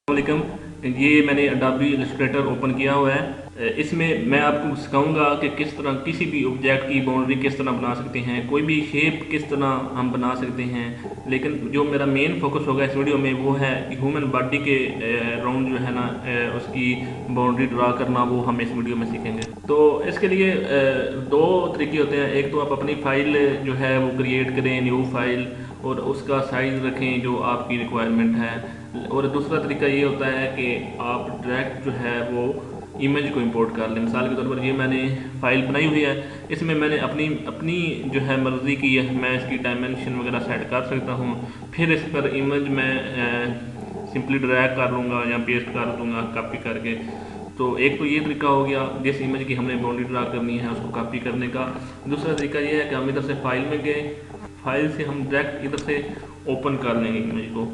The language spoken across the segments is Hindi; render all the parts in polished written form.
वालेकुम। ये मैंने अडोबी इलस्ट्रेटर ओपन किया हुआ है। इसमें मैं आपको सिखाऊंगा कि किस तरह किसी भी ऑब्जेक्ट की बाउंड्री किस तरह बना सकते हैं, कोई भी शेप किस तरह हम बना सकते हैं। लेकिन जो मेरा मेन फोकस होगा इस वीडियो में वो है कि ह्यूमन बॉडी के राउंड जो है ना उसकी बाउंड्री ड्रा करना, वो हम इस वीडियो में सीखेंगे। तो इसके लिए दो तरीके होते हैं। एक तो आप अपनी फाइल जो है वो क्रिएट करें, न्यू फाइल, और उसका साइज़ रखें जो आपकी रिक्वायरमेंट है। और दूसरा तरीका ये होता है कि आप डायरेक्ट जो है वो इमेज को इंपोर्ट कर लें। मिसाल के तौर पर ये मैंने फ़ाइल बनाई हुई है, इसमें मैंने अपनी अपनी जो है मर्ज़ी की है, मैं इसकी डायमेंशन वगैरह सेट कर सकता हूँ। फिर इस पर इमेज मैं सिंपली ड्रैग कर लूँगा या पेस्ट कर दूँगा कॉपी करके। तो एक तो ये तरीका हो गया जिस इमेज की हमने बाउंड्री ड्रा करनी है उसको कॉपी करने का। दूसरा तरीका ये है कि हम इधर से फाइल में गए, फाइल से हम डायरेक्ट इधर से ओपन कर लेंगे इमेज को,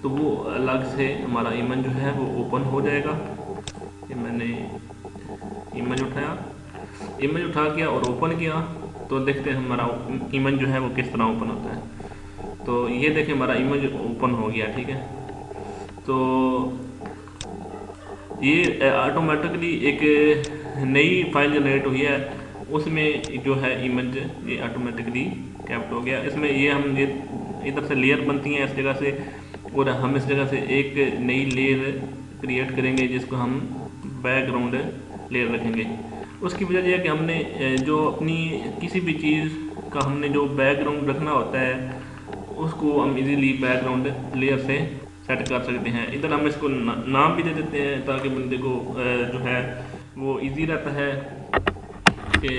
तो वो अलग से हमारा इमेज जो है वो ओपन हो जाएगा। ये मैंने इमेज उठा किया और ओपन किया, तो देखते हैं हमारा इमेज जो है वो किस तरह ओपन होता है। तो ये देखें हमारा इमेज ओपन हो गया, ठीक है। तो ये ऑटोमेटिकली एक नई फाइल जनरेट हुई है, उसमें जो है इमेज ये ऑटोमेटिकली कैप्ट हो गया। इसमें ये हम ये इधर से लेयर बनती हैं इस जगह से, और हम इस जगह से एक नई लेयर क्रिएट करेंगे जिसको हम बैकग्राउंड लेयर रखेंगे। उसकी वजह यह है कि हमने जो अपनी किसी भी चीज़ का हमने जो बैकग्राउंड रखना होता है उसको हम इजीली बैकग्राउंड लेयर से सेट कर सकते हैं। इधर हम इसको नाम भी दे देते हैं ताकि बंदे को जो है वो इजी रहता है कि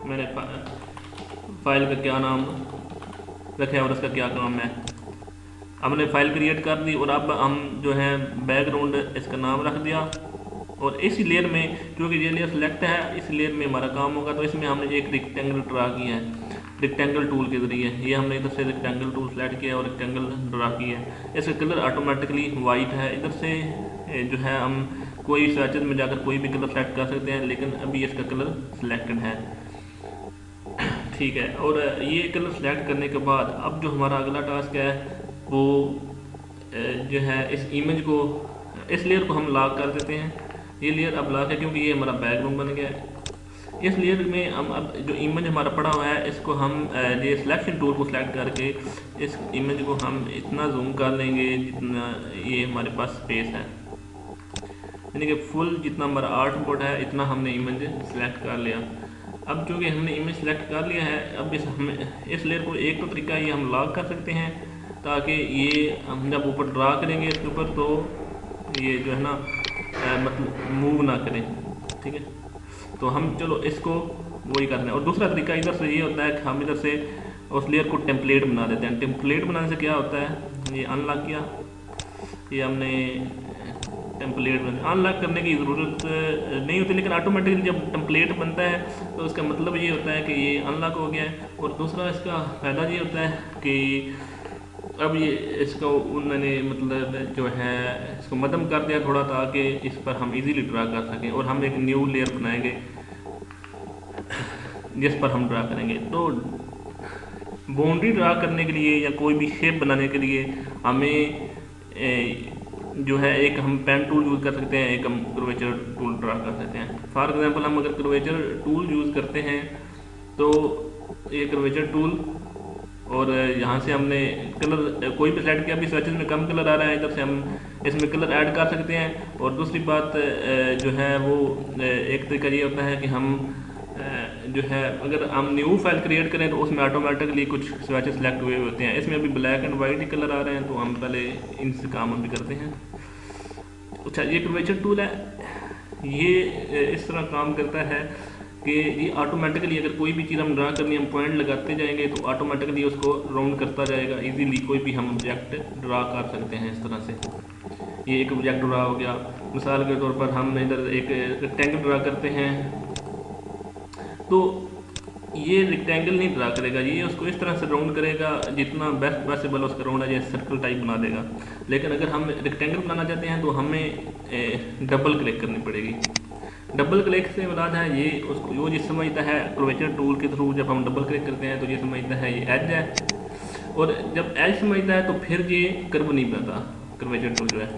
मैंने फाइल का क्या नाम रखा है और उसका क्या काम है। हमने फाइल क्रिएट कर दी और अब हम जो है बैकग्राउंड इसका नाम रख दिया, और इसी लेयर में क्योंकि ये लेयर सेलेक्ट है इस लेयर में हमारा काम होगा। तो इसमें हमने एक रेक्टेंगल ड्रा किया है रेक्टेंगल टूल के ज़रिए। ये हमने इधर से रेक्टेंगल टूल सेलेक्ट किया और रेक्टेंगल ड्रा किया है। इसका कलर ऑटोमेटिकली वाइट है। इधर से जो है हम कोई स्वेचेस में जाकर कोई भी कलर सेलेक्ट कर सकते हैं, लेकिन अभी इसका कलर सिलेक्टेड है, ठीक है। और ये कलर सेलेक्ट करने के बाद अब जो हमारा अगला टास्क है वो जो है इस इमेज को, इस लेयर को हम लॉक कर देते हैं। ये लेयर अब लॉक है क्योंकि ये हमारा बैकग्राउंड बन गया है। इस लेयर में हम अब जो इमेज हमारा पड़ा हुआ है इसको हम ये सिलेक्शन टूल को सिलेक्ट करके इस इमेज को हम इतना जूम कर लेंगे जितना ये हमारे पास स्पेस है, यानी कि फुल जितना हमारा आउटपुट है इतना हमने इमेज सेलेक्ट कर लिया। अब चूँकि हमने इमेज सेलेक्ट कर लिया है, अब इस लेयर को एक तो तरीका ये हम लॉक कर सकते हैं ताकि ये हम जब ऊपर ड्रा करेंगे इसके ऊपर तो ये जो है ना मतलब मूव ना करें, ठीक है। तो हम चलो इसको वही करना है। और दूसरा तरीका इधर से ये होता है कि हम इधर से उस लेयर को टेम्पलेट बना देते हैं। टेम्पलेट बनाने से क्या होता है, ये अनलॉक किया, ये हमने टेम्पलेट अनलॉक करने की ज़रूरत नहीं होती, लेकिन ऑटोमेटिकली जब टेम्पलेट बनता है तो उसका मतलब ये होता है कि ये अनलॉक हो गया है। और दूसरा इसका फ़ायदा ये होता है कि अब ये इसको उन्होंने मतलब जो है इसको मध्यम कर दिया थोड़ा, ताकि इस पर हम इजीली ड्रा कर सकें। और हम एक न्यू लेयर बनाएंगे जिस पर हम ड्रा करेंगे। तो बाउंड्री ड्रा करने के लिए या कोई भी शेप बनाने के लिए हमें जो है एक हम पेन टूल यूज़ कर सकते हैं, एक हम कर्वेचर टूल ड्रा कर सकते हैं। फॉर एग्जांपल हम अगर कर्वेचर टूल यूज़ करते हैं तो ये कर्वेचर टूल, और यहाँ से हमने कलर कोई भी सेलेक्ट किया, अभी स्वेचेस में कम कलर आ रहा है, इधर से हम इसमें कलर ऐड कर सकते हैं। और दूसरी बात जो है वो एक तरीका ये होता है कि हम जो है अगर हम न्यू फाइल क्रिएट करें तो उसमें ऑटोमेटिकली कुछ स्वेचेस सेलेक्ट हुए होते हैं। इसमें अभी ब्लैक एंड वाइट ही कलर आ रहे हैं, तो हम पहले इनसे काम हम भी करते हैं। अच्छा, ये कर्वेचर टूल है, ये इस तरह काम करता है कि ये ऑटोमेटिकली अगर कोई भी चीज़ हम ड्रा करनी हम पॉइंट लगाते जाएंगे तो ऑटोमेटिकली उसको राउंड करता जाएगा। इजीली कोई भी हम ऑब्जेक्ट ड्रा कर सकते हैं इस तरह से। ये एक ऑब्जेक्ट ड्रा हो गया। मिसाल के तौर पर हम इधर एक रेक्टेंगल ड्रा करते हैं तो ये रेक्टेंगल नहीं ड्रा करेगा, ये उसको इस तरह से राउंड करेगा जितना बेस्ट पॉसिबल उसका राउंड है, जैसे सर्कल टाइप बना देगा। लेकिन अगर हम रेक्टेंगल बनाना चाहते हैं तो हमें डबल क्लिक करनी पड़ेगी। डबल क्लिक से मुराद है ये उसको वो जिस समझता है कर्वेचर टूल के थ्रू जब हम डबल क्लिक करते हैं तो ये समझता है ये एज है, और जब एज समझता है तो फिर ये कर्व नहीं बनता कर्वेचर टूल जो है।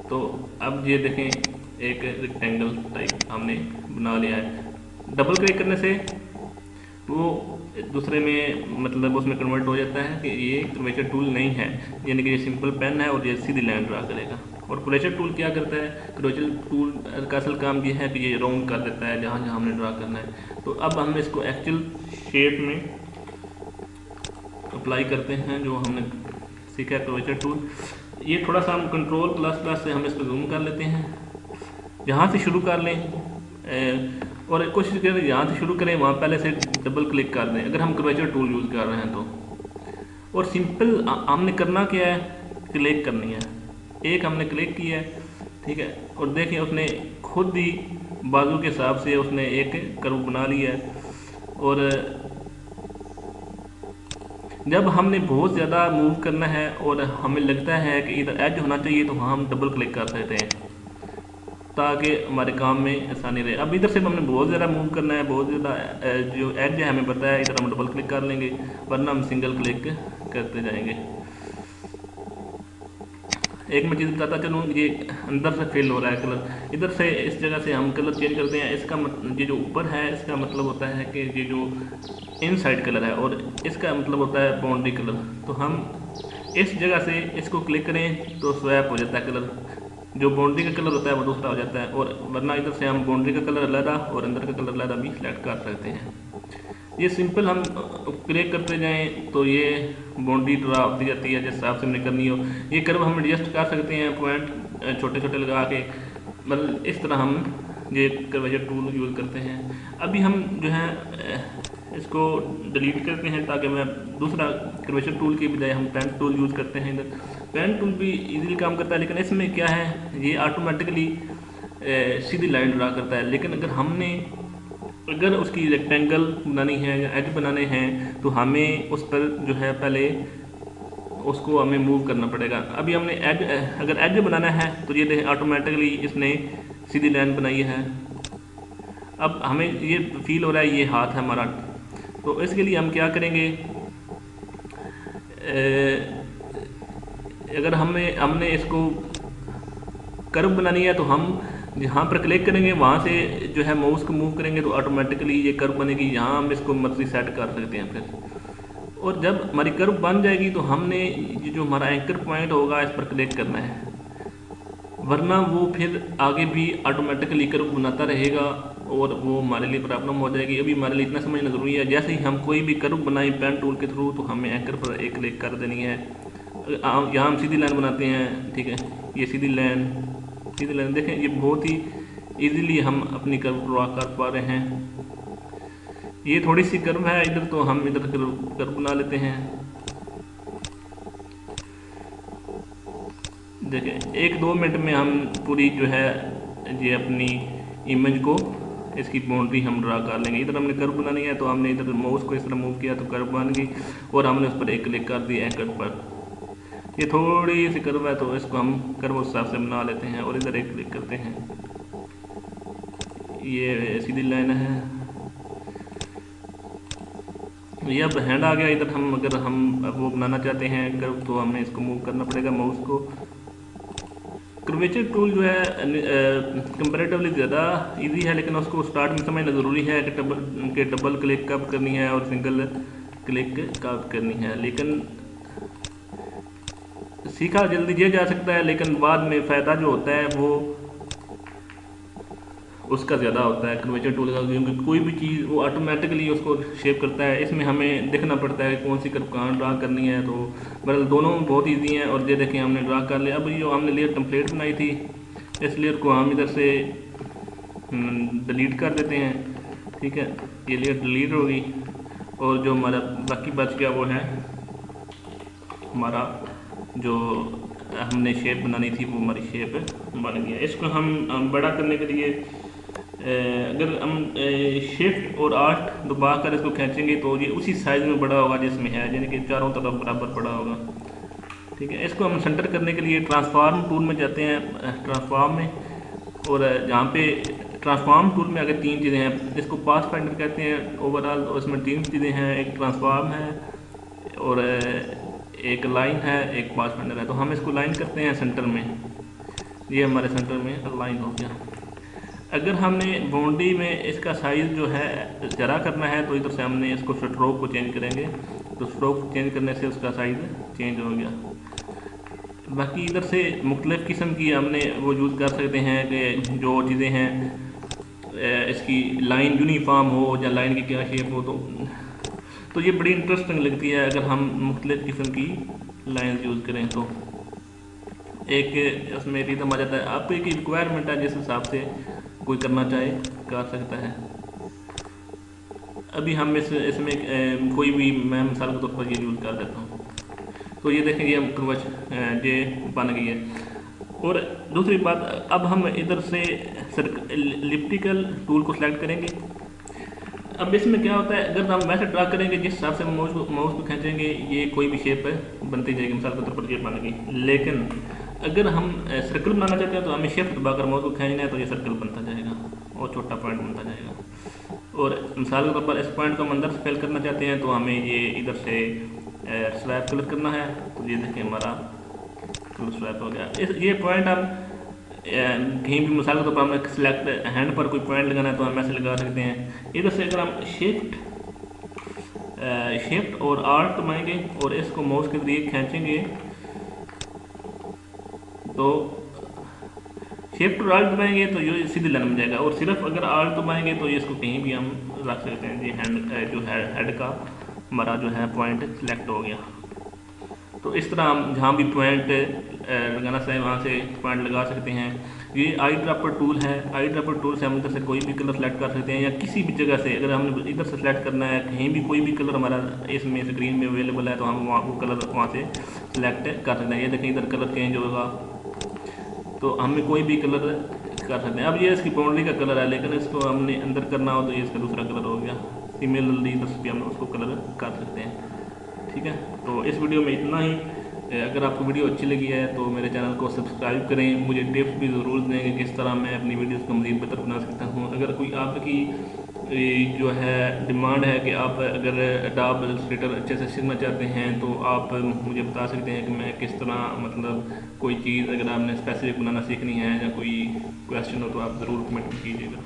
तो अब ये देखें एक रेक्टेंगल टाइप हमने बना लिया है। डबल क्लिक करने से वो दूसरे में मतलब उसमें कन्वर्ट हो जाता है कि ये कर्वेचर टूल नहीं है, यानी कि ये सिंपल पेन है और ये सीधी लाइन ड्रा करेगा। और कर्वेचर टूल क्या करता है, कर्वेचर टूल का असल काम ये है कि ये राउंड कर देता है जहाँ जहाँ हमने ड्रा करना है। तो अब हम इसको एक्चुअल शेप में अप्लाई करते हैं जो हमने सीखा है कर्वेचर टूल। ये थोड़ा सा हम कंट्रोल प्लस प्लस से हम इसको जूम कर लेते हैं, जहाँ से शुरू कर लें और कोशिश करें यहाँ से शुरू करें, वहाँ पहले से डबल क्लिक कर दें अगर हम कर्वेचर टूल यूज़ कर रहे हैं तो। और सिंपल हमने करना क्या है, क्लिक करनी है, एक हमने क्लिक किया है, ठीक है। और देखें उसने खुद ही बाजू के हिसाब से उसने एक कर्व बना लिया है। और जब हमने बहुत ज़्यादा मूव करना है और हमें लगता है कि इधर एज होना चाहिए तो हम डबल क्लिक कर सकते हैं ताकि हमारे काम में आसानी रहे। अब इधर से हमने बहुत ज़्यादा मूव करना है, बहुत ज़्यादा जो एज है हमें पता है, इधर हम डबल क्लिक कर लेंगे, वरना हम सिंगल क्लिक करते जाएंगे। एक मैं चीज़ बताता चलूँ, ये अंदर से फिल हो रहा है कलर, इधर से इस जगह से हम कलर चेंज करते हैं। इसका ये जो ऊपर है इसका मतलब होता है कि ये जो इनसाइड कलर है और इसका मतलब होता है बाउंड्री कलर। तो हम इस जगह से इसको क्लिक करें तो स्वैप हो जाता है कलर, जो बाउंड्री का कलर होता है वो दूसरा हो जाता है। और वरना इधर से हम बाउंड्री का कलर अलग और अंदर का कलर अलग भी सिलेक्ट कर सकते हैं। ये सिंपल हम क्लिक करते जाएं तो ये बाउंड्री ड्रा होती जाती है जिस हिसाब से हमने करनी हो। ये कर्व हम एडजस्ट कर सकते हैं पॉइंट छोटे छोटे लगा के, मतलब इस तरह हम ये कर्वेचर टूल यूज़ करते हैं। अभी हम जो है इसको डिलीट करते हैं ताकि मैं दूसरा कर्वेचर टूल की बजाय हम पेन टूल यूज़ करते हैं। इधर पेन टूल भी इजीली काम करता है, लेकिन इसमें क्या है, ये ऑटोमेटिकली सीधी लाइन ड्रा करता है। लेकिन अगर उसकी रेक्टेंगल बनानी है या एज बनाने हैं तो हमें उस पर जो है पहले उसको हमें मूव करना पड़ेगा। अभी हमने अगर एज बनाना है तो ये देखें ऑटोमेटिकली इसने सीधी लाइन बनाई है। अब हमें ये फील हो रहा है ये हाथ है हमारा, तो इसके लिए हम क्या करेंगे, अगर हमने इसको कर्व बनानी है तो हम जहाँ पर क्लिक करेंगे वहाँ से जो है माउस को मूव करेंगे तो ऑटोमेटिकली ये कर्व बनेगी। यहाँ हम इसको मर्जी सेट कर सकते हैं फिर। और जब हमारी कर्व बन जाएगी तो हमने ये जो हमारा एंकर पॉइंट होगा इस पर क्लिक करना है, वरना वो फिर आगे भी ऑटोमेटिकली कर्व बनाता रहेगा और वो हमारे लिए प्रॉब्लम हो जाएगी। अभी हमारे लिए इतना समझना ज़रूरी है, जैसे ही हम कोई भी कर्व बनाएं पेन टूल के थ्रू तो हमें एंकर पर एक क्लिक कर देनी है। यहाँ हम सीधी लाइन बनाते हैं, ठीक है, ये सीधी लाइन देखें, ये बहुत ही इजीली हम अपनी कर्व ड्रा कर पा रहे हैं। ये थोड़ी सी कर्व है इधर, तो हम इधर कर्व बना लेते हैं। देखें 1-2 मिनट में हम पूरी जो है ये अपनी इमेज को इसकी बाउंड्री हम ड्रा कर लेंगे। इधर हमने कर्व बनानी है तो हमने इधर माउस को इस तरह मूव किया तो कर्व बन गई और हमने उस पर एक क्लिक कर दिया एंकर पर। ये थोड़ी सी कर्व है तो इसको हम कर्व उस हिसाब से बना लेते हैं और इधर एक क्लिक करते हैं, ये सीधी लाइन है। ये अब हैंड आ गया इधर। अगर हम वो बनाना चाहते हैं कर्व तो हमें इसको मूव करना पड़ेगा माउस को। कर्वेचर टूल जो है कंपैरेटिवली ज़्यादा इजी है, लेकिन उसको स्टार्ट में समझना ज़रूरी है कि डबल क्लिक कब करनी है और सिंगल क्लिक कब करनी है। लेकिन सीखा जल्दी ये जा सकता है, लेकिन बाद में फ़ायदा जो होता है वो उसका ज़्यादा होता है कर्वेचर टूल का, क्योंकि कोई भी चीज़ वो ऑटोमेटिकली उसको शेप करता है। इसमें हमें देखना पड़ता है कौन सी कर्व कहाँ ड्रा करनी है। तो मतलब दोनों बहुत इजी हैं। और ये देखें हमने ड्रा कर लिया। अब जो हमने लेयर टेम्पलेट बनाई थी इस लेयर को हम इधर से डिलीट कर देते हैं, ठीक है, ये लेयर डिलीट होगी और जो हमारा बाकी बच गया वो है हमारा जो हमने शेप बनानी थी वो हमारी शेप बन गया। इसको हम बड़ा करने के लिए अगर हम शिफ्ट और आल्ट दबा कर इसको खींचेंगे तो ये उसी साइज़ में बड़ा होगा जिसमें है, यानी कि चारों तरफ बराबर बड़ा होगा, ठीक है। इसको हम सेंटर करने के लिए ट्रांसफॉर्म टूल में जाते हैं, ट्रांसफॉर्म में, और जहाँ पे ट्रांसफॉर्म टूल में अगर 3 चीज़ें हैं, इसको पाथ फाइंडर कहते हैं ओवरऑल, और इसमें 3 चीज़ें हैं, एक ट्रांसफॉर्म है और एक लाइन है, एक पाथ फाइंडर है। तो हम इसको लाइन करते हैं सेंटर में। ये हमारे सेंटर में अलाइन हो गया। अगर हमने बाउंड्री में इसका साइज़ जो है ज़रा करना है तो इधर से हमने इसको स्ट्रोक को चेंज करेंगे, तो स्ट्रोक चेंज करने से उसका साइज़ चेंज हो गया। बाकी इधर से मुख्तलिफ़ किस्म की हमने वो यूज़ कर सकते हैं कि जो चीज़ें हैं इसकी लाइन यूनिफॉर्म हो या लाइन की क्या शेप हो, तो ये बड़ी इंटरेस्टिंग लगती है अगर हम मुख्तलिफ़ किस्म की लाइन यूज़ करें। तो एक उसमें रिदम आ जाता है, आपको एक रिक्वायरमेंट है जिस हिसाब से कोई करना चाहे कर सकता है। अभी हम इसमें कोई भी मैं मिसाल के तौर पर ये यूज़ कर देता हूँ, तो ये देखें ये कवच ये बन गई है। और दूसरी बात, अब हम इधर से एलिप्टिकल टूल को सिलेक्ट करेंगे। अब इसमें क्या होता है, अगर हम वैसे ड्रा करेंगे जिस हिसाब से माउस को खींचेंगे ये कोई भी शेप बनती जाएगी, मिसाल के तौर पर ये बन गई। लेकिन अगर हम सर्कल बनाना चाहते हैं तो हमें शिफ्ट दबाकर माउस को खींचना है तो ये सर्कल बनता जाएगा और छोटा पॉइंट बनता जाएगा। और मिसाल के तौर पर इस पॉइंट को हम अंदर से फिल करना चाहते हैं तो हमें ये इधर से स्वैप कलर करना है, तो ये देखिए हमारा कलर स्वैप हो गया। ये पॉइंट हम कहीं भी मिसाल के तौर पर हमें सिलेक्ट हैंड पर कोई पॉइंट लगाना है तो हम ऐसे लगा सकते हैं। इधर से अगर हम शिफ्ट और आल्ट दबाएंगे और इसको माउस के जरिए खींचेंगे तो शिफ्ट और आल्ट दबाएंगे तो ये सीधी लाइन बन जाएगा, और सिर्फ अगर आल्ट दबाएंगे तो ये इसको कहीं भी हम रख सकते हैं। ये हैंड जो है हेड का हमारा जो है पॉइंट सिलेक्ट हो गया। तो इस तरह हम जहाँ भी पॉइंट लगाना चाहें वहाँ से पॉइंट लगा सकते हैं। ये आई ड्रॉपर टूल है, आई ड्रॉपर टूल से हम इधर से कोई भी कलर सेलेक्ट कर सकते हैं या किसी भी जगह से अगर हमने इधर से सेलेक्ट करना है कहीं भी कोई भी कलर हमारा इसमें स्क्रीन में अवेलेबल है तो हम वहाँ वो कलर वहाँ से सिलेक्ट कर सकते हैं। ये देखें इधर कलर चेंज होगा तो हमें कोई भी कलर कर सकते हैं। अब ये इसकी बाउंड्री का कलर है, लेकिन इसको हमने अंदर करना हो तो ये इसका दूसरा कलर हो गया। सिमिलरली इधर भी हम उसको कलर कर सकते हैं। ठीक है, तो इस वीडियो में इतना ही। अगर आपको वीडियो अच्छी लगी है तो मेरे चैनल को सब्सक्राइब करें। मुझे टिप्स भी ज़रूर दें कि किस तरह मैं अपनी वीडियोस को मज़ीद बेहतर बना सकता हूँ। अगर कोई आपकी जो है डिमांड है कि आप अगर एडोब इलस्ट्रेटर अच्छे से सीखना चाहते हैं तो आप मुझे बता सकते हैं कि मैं किस तरह मतलब कोई चीज़ अगर आपने स्पेसिफिक बनाना सीखनी है या कोई क्वेश्चन हो तो आप ज़रूर कमेंट कीजिएगा।